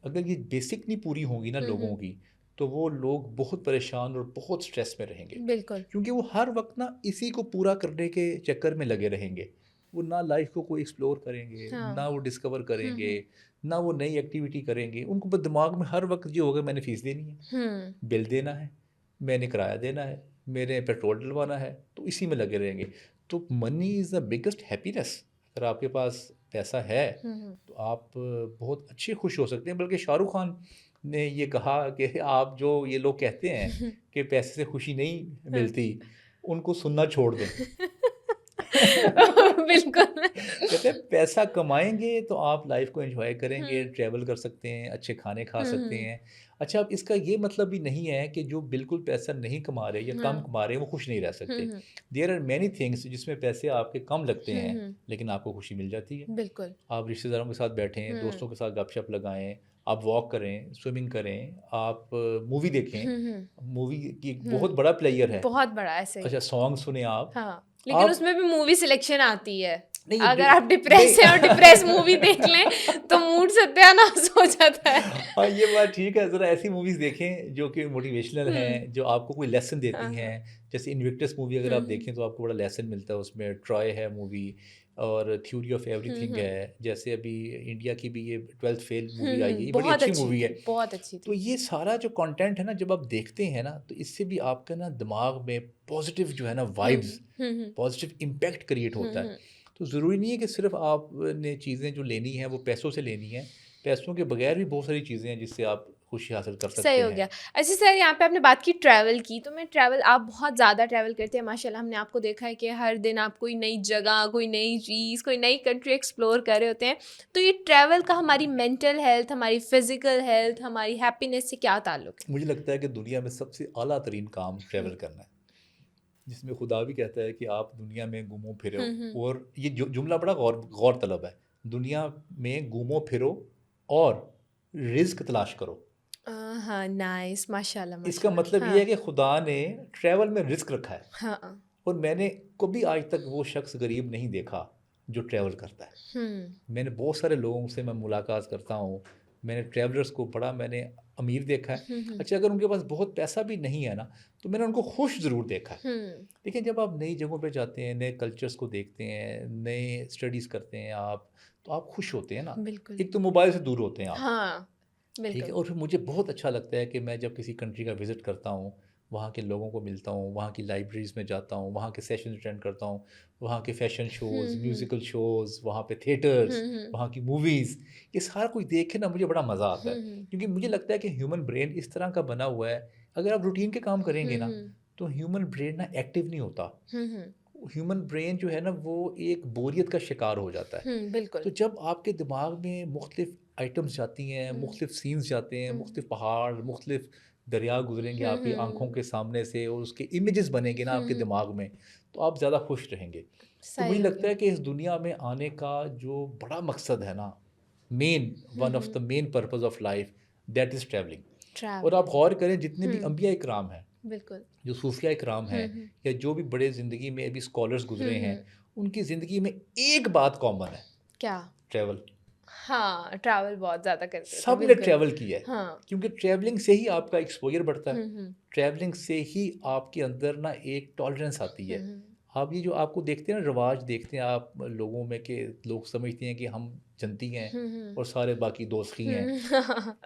اگر یہ بیسک نہیں پوری ہوں گی نا لوگوں کی تو وہ لوگ بہت پریشان اور بہت سٹریس میں رہیں گے. بالکل, کیونکہ وہ ہر وقت نا اسی کو پورا کرنے کے چکر میں لگے رہیں گے. وہ نہ لائف کو کوئی ایکسپلور کریں گے, نہ وہ ڈسکور کریں گے, نہ وہ نئی ایکٹیویٹی کریں گے. ان کو دماغ میں ہر وقت یہ ہوگا میں نے فیس دینی ہے, بل دینا ہے, میں نے کرایہ دینا ہے, میرے پیٹرول ڈلوانا ہے, تو اسی میں لگے رہیں گے. تو منی از دا بگیسٹ ہیپینس. اگر آپ کے پاس پیسہ ہے تو آپ بہت اچھے خوش ہو سکتے ہیں. بلکہ شاہ رخ خان نے یہ کہا کہ آپ جو یہ لوگ کہتے ہیں کہ پیسے سے خوشی نہیں ملتی, ان کو سننا چھوڑ دیں. بالکل. کہتے ہیں پیسہ کمائیں گے تو آپ لائف کو انجوائے کریں گے, ٹریول کر سکتے ہیں, اچھے کھانے کھا سکتے ہیں. اچھا, اب اس کا یہ مطلب بھی نہیں ہے کہ جو بالکل پیسہ نہیں کما رہے یا کم کما رہے ہیں وہ خوش نہیں رہ سکتے. دیر آر مینی تھنگس جس میں پیسے آپ کے کم لگتے ہیں لیکن آپ کو خوشی مل جاتی ہے. بالکل. آپ رشتہ داروں کے ساتھ بیٹھیں, دوستوں کے ساتھ گپ شپ لگائیں, آپ واک کریں, سوئمنگ کریں, آپ مووی دیکھیں. مووی کی ایک بہت بڑا پلیئر ہے, بہت بڑا ایسے. اچھا سانگ سنیں آپ. ہاں, لیکن اس میں بھی مووی سلیکشن آتی ہے. نہیں, اگر آپ ڈپریس ہیں اور ڈپریس مووی دیکھ لیں تو موڈ ستیہ ناش ہو جاتا ہے. ہاں یہ بات ٹھیک ہے. ذرا ایسی موویز دیکھیں جو کہ موٹیویشنل ہیں, جو آپ کو کوئی لیسن دیتی ہیں. جیسے انوکٹس مووی اگر آپ دیکھیں تو آپ کو بڑا لیسن ملتا ہے اس میں. ٹرائے ہے مووی, اور تھیوری آف ایوری تھنگ ہے. جیسے ابھی انڈیا کی بھی یہ 12th فیل مووی آئی ہے, یہ بڑی اچھی مووی ہے, بہت اچھی تھی. تو یہ سارا جو کانٹینٹ ہے نا, جب آپ دیکھتے ہیں نا تو اس سے بھی آپ کا نا دماغ میں پازیٹیو جو ہے نا وائبز, پازیٹیو امپیکٹ کریٹ ہوتا ہے. تو ضروری نہیں ہے کہ صرف آپ نے چیزیں جو لینی ہیں وہ پیسوں سے لینی ہیں. پیسوں کے بغیر بھی بہت ساری چیزیں ہیں جس سے آپ خوشی حاصل کر سکتے ہیں. صحیح ہو گیا. اچھا سر, یہاں پہ آپ نے بات کی ٹریول کی, تو میں ٹریول, آپ بہت زیادہ ٹریول کرتے ہیں ماشاء اللہ. ہم نے آپ کو دیکھا ہے کہ ہر دن آپ کوئی نئی جگہ, کوئی نئی چیز, کوئی نئی کنٹری ایکسپلور کر رہے ہوتے ہیں. تو یہ ٹریول کا ہماری مینٹل ہیلتھ, ہماری فزیکل ہیلتھ, ہماری ہیپینس سے کیا تعلق ہے؟ مجھے لگتا ہے کہ دنیا میں سب سے اعلیٰ ترین کام ٹریول کرنا ہے, جس میں خدا بھی کہتا ہے کہ آپ دنیا میں گھومو پھرو. اور یہ جملہ بڑا غور طلب ہے, دنیا میں گھومو پھرو اور رزق تلاش کرو. ہاں, نائس, ماشاء اللہ. اس کا مطلب یہ ہے کہ خدا نے ٹریول میں رزق رکھا ہے. ہاں, اور میں نے کبھی آج تک وہ شخص غریب نہیں دیکھا جو ٹریول کرتا ہے. میں نے بہت سارے لوگوں سے میں ملاقات کرتا ہوں, میں نے ٹریولرز کو بڑا میں نے امیر دیکھا ہے. اچھا, اگر ان کے پاس بہت پیسہ بھی نہیں ہے نا تو میں نے ان کو خوش ضرور دیکھا ہے. لیکن جب آپ نئی جگہوں پہ جاتے ہیں, نئے کلچرز کو دیکھتے ہیں, نئے اسٹڈیز کرتے ہیں آپ, تو آپ خوش ہوتے ہیں نا. ایک تو موبائل سے دور ہوتے ہیں آپ. ہاں, ٹھیک ہے. اور پھر مجھے بہت اچھا لگتا ہے کہ میں جب کسی کنٹری کا وزٹ کرتا ہوں, وہاں کے لوگوں کو ملتا ہوں, وہاں کی لائبریریز میں جاتا ہوں, وہاں کے سیشن اٹینڈ کرتا ہوں, وہاں کے فیشن شوز, میوزیکل شوز, وہاں پہ تھیٹرز, وہاں کی موویز, یہ سارا کچھ دیکھ کے نا مجھے بڑا مزہ آتا ہے. کیونکہ مجھے لگتا ہے کہ ہیومن برین اس طرح کا بنا ہوا ہے, اگر آپ روٹین کے کام کریں گے نا تو ہیومن برین نا ایکٹیو نہیں ہوتا. ہیومن برین جو ہے نا وہ ایک بوریت کا شکار ہو جاتا ہے. بالکل. تو جب آپ کے دماغ میں مختلف آئٹمس جاتی ہیں, مختلف سینز جاتے ہیں, مختلف پہاڑ, مختلف دریا گزریں گے آپ کی آنکھوں کے سامنے سے, اور اس کے امیجز بنیں گے نا آپ کے دماغ میں, تو آپ زیادہ خوش رہیں گے. تو مجھے لگتا ہے کہ اس دنیا میں آنے کا جو بڑا مقصد ہے نا, main one of the main purpose of life, that is travelling. اور آپ غور کریں جتنے بھی انبیاء اکرام ہیں, بالکل, جو صوفیہ اکرام ہیں, یا جو بھی بڑے زندگی میں ابھی اسکالرس گزرے ہیں, ان کی زندگی میں ایک بات کامن ہے. کیا؟ ٹریول. ہاں, ٹریول بہت زیادہ کرتے ہیں. سب نے ٹریول کیا ہے, کیونکہ ٹریولنگ سے ہی آپ کا ایکسپوجر بڑھتا ہے. ٹریولنگ سے ہی آپ کے اندر نا ایک ٹالرنس آتی ہے. آپ یہ جو آپ کو دیکھتے ہیں نا رواج دیکھتے ہیں آپ لوگوں میں, کہ لوگ سمجھتے ہیں کہ ہم جنتی ہیں اور سارے باقی دوستی ہیں,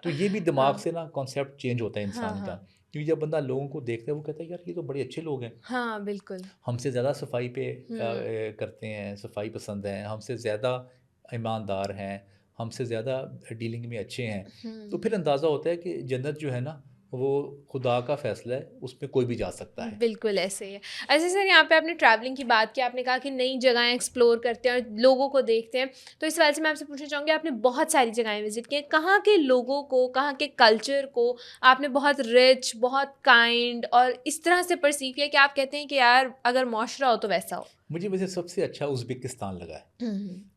تو یہ بھی دماغ سے نا کانسیپٹ چینج ہوتا ہے انسان کا. کیونکہ جب بندہ لوگوں کو دیکھتا ہے وہ کہتا ہے یار یہ تو بڑے اچھے لوگ ہیں. ہاں, بالکل. ہم سے زیادہ صفائی پہ کرتے ہیں, صفائی پسند ہیں, ہم سے زیادہ ایماندار ہیں, ہم سے زیادہ ڈیلنگ میں اچھے ہیں. تو پھر اندازہ ہوتا ہے کہ جنت جو ہے نا وہ خدا کا فیصلہ ہے, اس میں کوئی بھی جا سکتا ہے. بالکل ایسے ہی ہے. ایسے سر, یہاں پہ آپ نے ٹریولنگ کی بات کی, آپ نے کہا کہ نئی جگہیں ایکسپلور کرتے ہیں اور لوگوں کو دیکھتے ہیں, تو اس وجہ سے میں آپ سے پوچھنا چاہوں گی, آپ نے بہت ساری جگہیں وزٹ کی ہیں, کہاں کے لوگوں کو, کہاں کے کلچر کو آپ نے بہت رچ, بہت کائنڈ اور اس طرح سے پرسیو کیا کہ آپ کہتے ہیں کہ یار اگر معاشرہ ہو تو ویسا ہو؟ مجھے ویسے سب سے اچھا ازبکستان لگا ہے.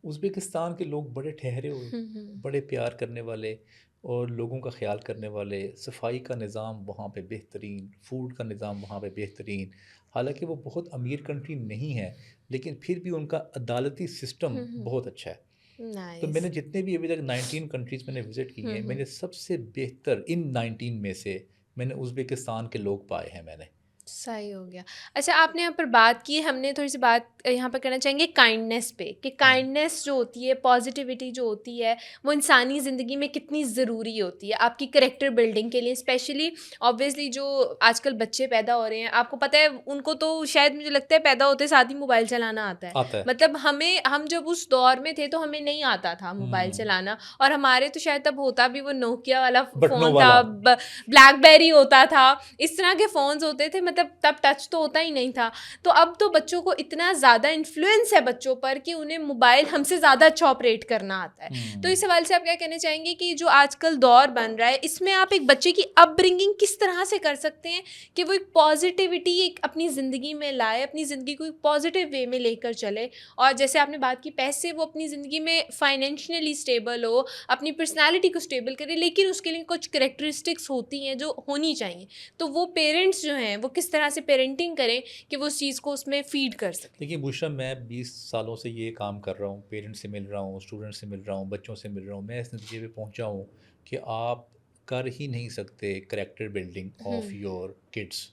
ازبکستان کے لوگ بڑے ٹھہرے ہوئے, بڑے پیار کرنے والے, اور لوگوں کا خیال کرنے والے. صفائی کا نظام وہاں پہ بہترین, فوڈ کا نظام وہاں پہ بہترین. حالانکہ وہ بہت امیر کنٹری نہیں ہے, لیکن پھر بھی ان کا عدالتی سسٹم بہت اچھا ہے. تو میں نے جتنے بھی ابھی تک 19 کنٹریز میں نے وزٹ کی ہیں, میں نے سب سے بہتر ان 19 میں سے میں نے ازبکستان کے لوگ پائے ہیں. میں نے صحیح ہو گیا. اچھا, آپ نے یہاں پر بات کی, ہم نے تھوڑی سی بات یہاں پر کرنا چاہیں گے کائنڈنیس پہ, کہ کائنڈنیس جو ہوتی ہے, پازیٹیوٹی جو ہوتی ہے, وہ انسانی زندگی میں کتنی ضروری ہوتی ہے آپ کی کریکٹر بلڈنگ کے لیے. اسپیشلی آبویسلی جو آج کل بچے پیدا ہو رہے ہیں, آپ کو پتہ ہے ان کو تو شاید مجھے لگتا ہے پیدا ہوتے ساتھ ہی موبائل چلانا آتا ہے. مطلب ہم جب اس دور میں تھے تو ہمیں نہیں آتا تھا موبائل چلانا, اور ہمارے تو شاید تب ہوتا بھی وہ نوکیا والا فون تھا, بلیک بیری ہوتا تھا, اس طرح کے فونز ہوتے تھے. مطلب مطلب تب ٹچ تو ہوتا ہی نہیں تھا. تو اب تو بچوں کو اتنا زیادہ انفلوئنس ہے بچوں پر کہ انہیں موبائل ہم سے زیادہ اچھا آپریٹ کرنا آتا ہے. تو اس حوالے سے آپ کیا کہنا چاہیں گے کہ جو آج کل دور بن رہا ہے اس میں آپ ایک بچے کی اپ برنگنگ کس طرح سے کر سکتے ہیں کہ وہ ایک پازیٹیوٹی ایک اپنی زندگی میں لائے, اپنی زندگی کو ایک پازیٹیو وے میں لے کر چلے, اور جیسے آپ نے بات کی پیسے وہ اپنی زندگی میں فائنینشلی اسٹیبل ہو, اپنی پرسنالٹی کو اسٹیبل کرے, لیکن اس کے لیے کچھ کریکٹرسٹکس ہوتی ہیں جو ہونی چاہیے. تو وہ پیرنٹس جو ہیں وہ کس طرح سے پیرنٹنگ کریں کہ وہ اس چیز کو اس میں فیڈ کر سکیں. دیکھیے بشرا, میں 20 سالوں سے یہ کام کر رہا ہوں, پیرنٹس سے مل رہا ہوں, اسٹوڈنٹ سے مل رہا ہوں, بچوں سے مل رہا ہوں. میں اس نتیجے پہ پہنچا ہوں کہ آپ کر ہی نہیں سکتے character building of your kids.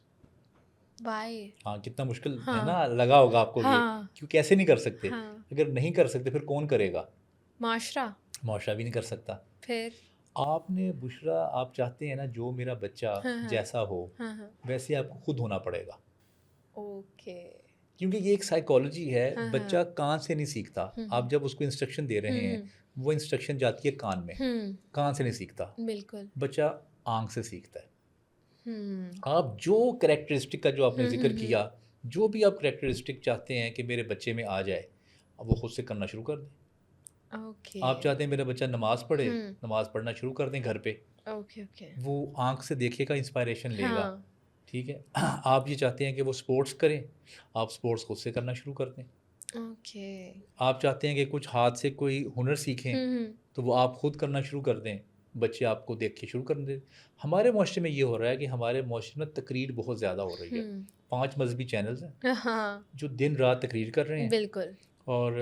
Why ہاں, کتنا مشکل ہے نا, لگا ہوگا آپ کو یہ, کیوں کیسے نہیں کر سکتے؟ اگر نہیں کر سکتے پھر کون کرے گا؟ معاشرہ بھی نہیں کر سکتا. پھر آپ نے بشرا, آپ چاہتے ہیں نا جو میرا بچہ جیسا ہو ویسے آپ کو خود ہونا پڑے گا. اوکے. کیونکہ یہ ایک سائیکالوجی ہے, بچہ کان سے نہیں سیکھتا. آپ جب اس کو انسٹرکشن دے رہے ہیں وہ انسٹرکشن جاتی ہے کان میں, کان سے نہیں سیکھتا. بالکل. بچہ آنکھ سے سیکھتا ہے. آپ جو کریکٹرسٹک کا جو آپ نے ذکر کیا, جو بھی آپ کریکٹرسٹک چاہتے ہیں کہ میرے بچے میں آ جائے, اب وہ خود سے کرنا شروع کر دیں. آپ چاہتے ہیں میرا بچہ نماز پڑھے, نماز پڑھنا شروع کر دیں گھر پہ. وہ آنکھ سے دیکھے گا, انسپائریشن لے گا. ٹھیک ہے. آپ یہ چاہتے ہیں کہ وہ سپورٹس کریں, آپ سپورٹس خود سے کرنا شروع کر دیں. آپ چاہتے ہیں کہ کچھ ہاتھ سے کوئی ہنر سیکھیں تو وہ آپ خود کرنا شروع کر دیں, بچے آپ کو دیکھ کے شروع کر دیں. ہمارے معاشرے میں یہ ہو رہا ہے کہ ہمارے معاشرے میں تقریر بہت زیادہ ہو رہی ہے. 5 مذہبی چینلز ہیں جو دن رات تقریر کر رہے ہیں. بالکل. اور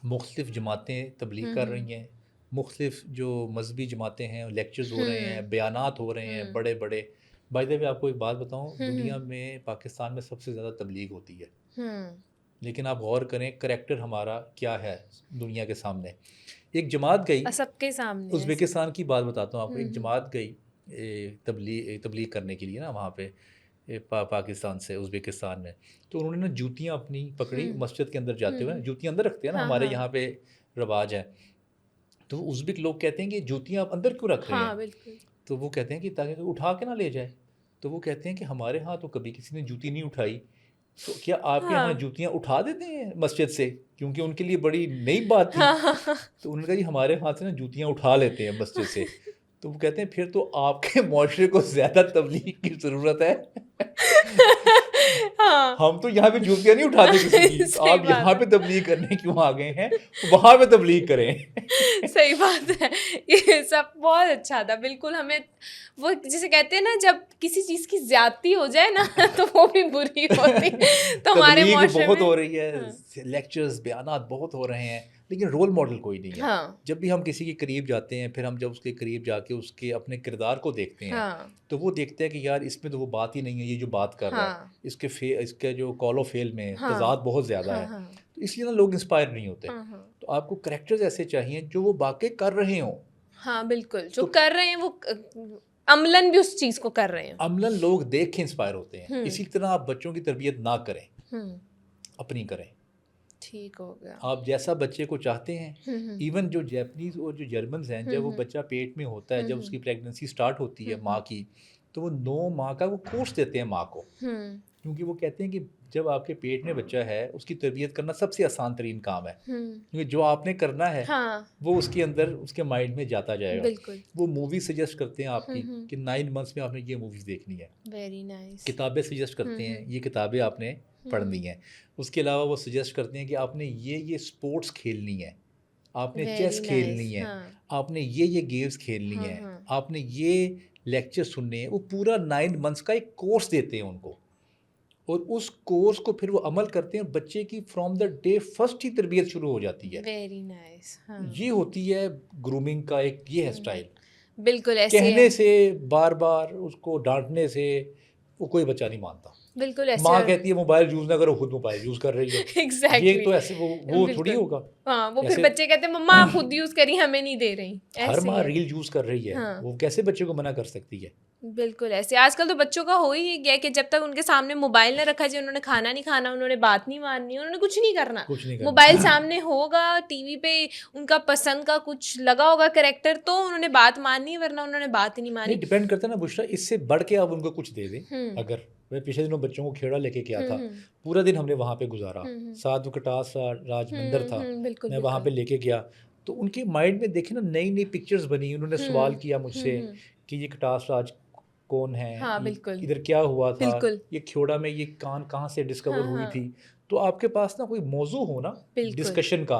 مختلف جماعتیں تبلیغ کر رہی ہیں, مختلف جو مذہبی جماعتیں ہیں لیکچرز ہو رہے ہیں, بیانات ہو رہے ہیں بڑے بڑے. بائی دا وے آپ کو ایک بات بتاؤں, دنیا میں پاکستان میں سب سے زیادہ تبلیغ ہوتی ہے, لیکن آپ غور کریں کریکٹر ہمارا کیا ہے دنیا کے سامنے. ایک جماعت گئی سب کے سامنے, ازبیکستان کی بات بتاتا ہوں آپ کو. ایک جماعت گئی تبلیغ کرنے کے لیے نا وہاں پہ پاکستان سے ازبیکستان میں. تو انہوں نے نا جوتیاں اپنی پکڑی, مسجد کے اندر جاتے ہوئے جوتیاں اندر رکھتے ہیں نا, ہمارے یہاں پہ رواج ہے. تو ازبک لوگ کہتے ہیں کہ جوتیاں آپ اندر کیوں رکھ رہے ہیں؟ تو وہ کہتے ہیں کہ تاکہ اٹھا کے نہ لے جائے. تو وہ کہتے ہیں کہ ہمارے ہاں تو کبھی کسی نے جوتی نہیں اٹھائی, تو کیا آپ کے یہاں جوتیاں اٹھا دیتے ہیں مسجد سے؟ کیونکہ ان کے لیے بڑی نئی بات تھی. تو انہوں نے کہا جی ہمارے ہاتھ سے نا جوتیاں اٹھا لیتے ہیں مسجد سے. تو وہ کہتے ہیں پھر تو آپ کے معاشرے کو زیادہ تبلیغ کی ضرورت ہے. ہم تو یہاں پہ جوتیاں نہیں اٹھاتے کسی کی, تو آپ یہاں پہ تبلیغ کرنے کیوں آ گئے ہیں, وہاں پہ تبلیغ کریں. صحیح بات ہے, یہ سب بہت اچھا تھا. بالکل, ہمیں وہ جسے کہتے ہیں نا جب کسی چیز کی زیادتی ہو جائے نا تو وہ بھی بری ہوتی. تو ہمارے معاشرے بہت ہو رہی ہے, لیکچرز بیانات بہت ہو رہے ہیں, لیکن رول ماڈل کوئی نہیں ہے. جب بھی ہم کسی کے قریب جاتے ہیں, پھر ہم جب اس کے قریب جا کے اس کے اپنے کردار کو دیکھتے ہیں تو وہ دیکھتے ہیں کہ یار اس میں تو وہ بات ہی نہیں ہے, یہ جو بات کر رہا ہے اس کے جو کال و فیل میں تضاد بہت زیادہ ہے. تو اس لیے نا لوگ انسپائر نہیں ہوتے. تو آپ کو کریکٹرز ایسے چاہیے جو وہ واقعی کر رہے ہوں. ہاں بالکل, جو کر رہے ہیں وہ عملاً بھی اس چیز کو کر رہے ہیں. عملاً لوگ دیکھ کے انسپائر ہوتے ہیں. اسی طرح آپ بچوں کی تربیت نہ کریں, اپنی کریں. ٹھیک ہو گیا. آپ جیسا بچے کو چاہتے ہیں, ایون جو جیپنیز اور جو جرمنز ہیں, جب وہ بچہ پیٹ میں ہوتا ہے, جب اس کی پریگننسی سٹارٹ ہوتی ہے ماں کی, تو وہ 9 ماہ کا وہ کورس دیتے ہیں ماں کو. کیونکہ وہ کہتے ہیں کہ جب آپ کے پیٹ میں بچہ ہے اس کی تربیت کرنا سب سے آسان ترین کام ہے, کیونکہ جو آپ نے کرنا ہے وہ اس کے اندر اس کے مائنڈ میں جاتا جائے گا. وہ مووی سجیسٹ کرتے ہیں آپ کی کہ 9 منتھس میں آپ نے یہ موویز دیکھنی ہے. Very nice. کتابیں سجیسٹ کرتے ہیں, یہ کتابیں آپ نے پڑھنی ہیں. اس کے علاوہ وہ سجیسٹ کرتے ہیں کہ آپ نے یہ اسپورٹس کھیلنی ہے, آپ نے چیس کھیلنی ہے, آپ نے یہ گیمز کھیلنی ہے, آپ نے یہ لیکچر سننے ہیں. وہ پورا 9 منتھس کا ایک کورس دیتے ہیں ان کو, اور اس کورس کو پھر وہ عمل کرتے ہیں. بچے کی فرام دا ڈے فرسٹ ہی تربیت شروع ہو جاتی ہے. Very nice. یہ ہوتی ہے گرومنگ کا ایک یہ ہے اسٹائل. بالکل ایسے کہنے سے, بار بار اس کو ڈانٹنے سے وہ کوئی بچہ نہیں مانتا. بالکل ایسے ماں کہتی ہے موبائل یوز نہ کرو, خود موبائل یوز کر رہی ہے. یہ تو ایسے وہ تھوڑی ہوگا. ہاں, وہ پھر بچے کہتے ہیں مما آپ خود یوز کری, ہمیں نہیں دے رہی. ہر ماں ریل یوز کر رہی ہے, وہ کیسے بچے کو منع کر سکتی ہے؟ بالکل ایسے. آج کل تو بچوں کا ہو ہی گیا کہ جب تک ان کے سامنے موبائل نہ رکھا جائے انہوں نے کھانا نہیں کھانا, انہوں نے بات نہیں ماننی, انہوں نے کچھ نہیں کرنا. موبائل سامنے ہوگا, ٹی وی پہ ان کا پسند کا کچھ لگا ہوگا کریکٹر, تو انہوں نے بات ماننی, ورنہ انہوں نے بات ہی نہیں مانی. ڈیپینڈ کرتا ہے نا بشرا, اس سے بڑھ کے آپ ان کو کچھ دے دیں. اگر میں پچھلے دنوں بچوں کو کھیڑا لے کے کیا تھا, پورا دن ہم نے وہاں پہ گزارا, ساتھ وکٹاس تھا, راج مندر تھا, بالکل میں وہاں پہ لے کے گیا. تو ان کے مائنڈ میں دیکھیں نا نئی نئی پکچرز بنی, انہوں نے سوال کیا مجھ سے کہ یہ کٹاس راج کون ہے, ادھر کیا ہوا تھا, یہ کھیوڑا میں یہ کان کہاں سے ڈسکور ہوئی تھی. تو آپ کے پاس نا کوئی موضوع ہو نا ڈسکشن کا,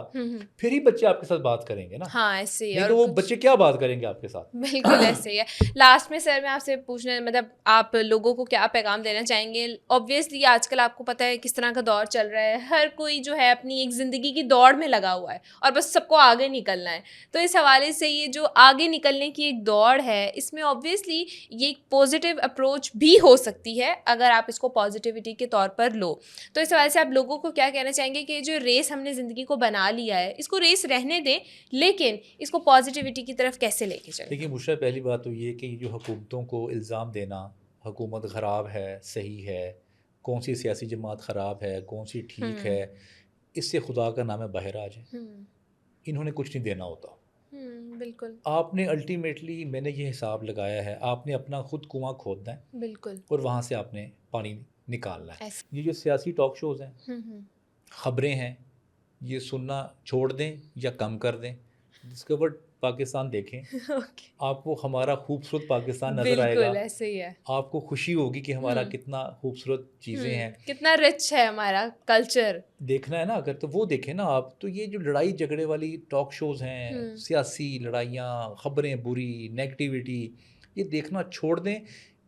پھر ہی بچے آپ کے ساتھ بات کریں گے نا. ہاں ایسے ہی, نہیں تو وہ بچے کیا بات کریں گے آپ کے ساتھ. بالکل ایسے ہی ہے. لاسٹ میں سر میں آپ سے پوچھنا, مطلب آپ لوگوں کو کیا پیغام دینا چاہیں گے؟ اوبویسلی آج کل آپ کو پتہ ہے کس طرح کا دور چل رہا ہے, ہر کوئی جو ہے اپنی ایک زندگی کی دوڑ میں لگا ہوا ہے اور بس سب کو آگے نکلنا ہے. تو اس حوالے سے یہ جو آگے نکلنے کی ایک دوڑ ہے, اس میں اوبویسلی یہ ایک پازیٹیو اپروچ بھی ہو سکتی ہے اگر آپ اس کو پازیٹیوٹی کے طور پر لو. تو اس حوالے سے آپ لوگوں کو کیا کہنا چاہیں گے کہ جو ریس ہم نے زندگی کو بنا لیا ہے, اس کو ریس رہنے دیں, لیکن اس کو پازیٹیوٹی کی طرف کیسے لے کے چلیں؟ دیکھیے بشرا, پہلی بات تو یہ کہ جو حکومتوں کو الزام دینا حکومت خراب ہے, صحیح ہے, کون سی سیاسی جماعت خراب ہے, کون سی ٹھیک ہے, اس سے خدا کا نام ہے بہراج ہے. انہوں نے کچھ نہیں دینا ہوتا. بالکل آپ نے الٹیمیٹلی, میں نے یہ حساب لگایا ہے, آپ نے اپنا خود کنواں کھودنا ہے, بالکل, اور وہاں سے آپ نے پانی نکالنا ہے. یہ جو سیاسی ٹاک شوز ہیں, خبریں ہیں, یہ سننا چھوڑ دیں یا کم کر دیں. ڈسکور پاکستان دیکھیں, آپ کو ہمارا خوبصورت پاکستان نظر آئے گا. بالکل ایسے ہی ہے. آپ کو خوشی ہوگی کہ ہمارا کتنا خوبصورت چیزیں ہیں, کتنا رچ ہے ہمارا کلچر. دیکھنا ہے نا اگر, تو وہ دیکھیں نا آپ. تو یہ جو لڑائی جھگڑے والی ٹاک شوز ہیں, سیاسی لڑائیاں, خبریں بری, نیگیٹیوٹی, یہ دیکھنا چھوڑ دیں.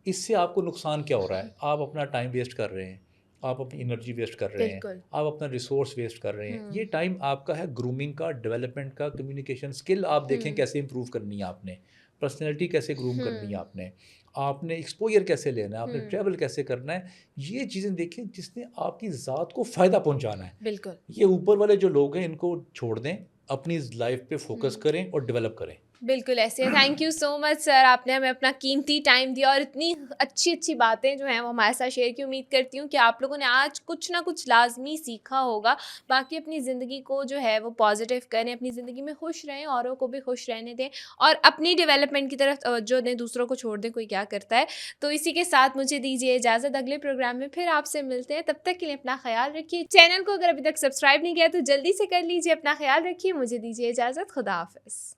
اس سے آپ کو نقصان کیا ہو رہا ہے؟ آپ اپنا ٹائم ویسٹ کر رہے ہیں, آپ اپنی انرجی ویسٹ کر رہے ہیں, آپ اپنا ریسورس ویسٹ کر رہے ہیں. یہ ٹائم آپ کا ہے گرومنگ کا, ڈیولپمنٹ کا, کمیونیکیشن اسکل آپ دیکھیں کیسے امپروو کرنی ہے آپ نے, پرسنالٹی کیسے گروم کرنی ہے آپ نے ایکسپوجر کیسے لینا ہے, آپ نے ٹریول کیسے کرنا ہے. یہ چیزیں دیکھیں جس نے آپ کی ذات کو فائدہ پہنچانا ہے. بالکل, یہ اوپر والے جو لوگ ہیں ان کو چھوڑ دیں, اپنی لائف پہ فوکس کریں اور ڈیولپ کریں. بالکل ایسے ہے. تھینک یو سو مچ سر, آپ نے ہمیں اپنا قیمتی ٹائم دیا اور اتنی اچھی اچھی باتیں جو ہیں وہ ہمارے ساتھ شیئر کی. امید کرتی ہوں کہ آپ لوگوں نے آج کچھ نہ کچھ لازمی سیکھا ہوگا. باقی اپنی زندگی کو جو ہے وہ پازیٹیو کریں, اپنی زندگی میں خوش رہیں, اوروں کو بھی خوش رہنے دیں, اور اپنی ڈیولپمنٹ کی طرف توجہ دیں, دوسروں کو چھوڑ دیں, کوئی کیا کرتا ہے. تو اسی کے ساتھ مجھے دیجیے اجازت, اگلے پروگرام میں پھر آپ سے ملتے ہیں. تب تک کے لیے اپنا خیال رکھیے. چینل کو اگر ابھی تک سبسکرائب نہیں کیا تو جلدی سے کر لیجیے. اپنا خیال رکھیے. مجھے دیجیے اجازت. خدا حافظ.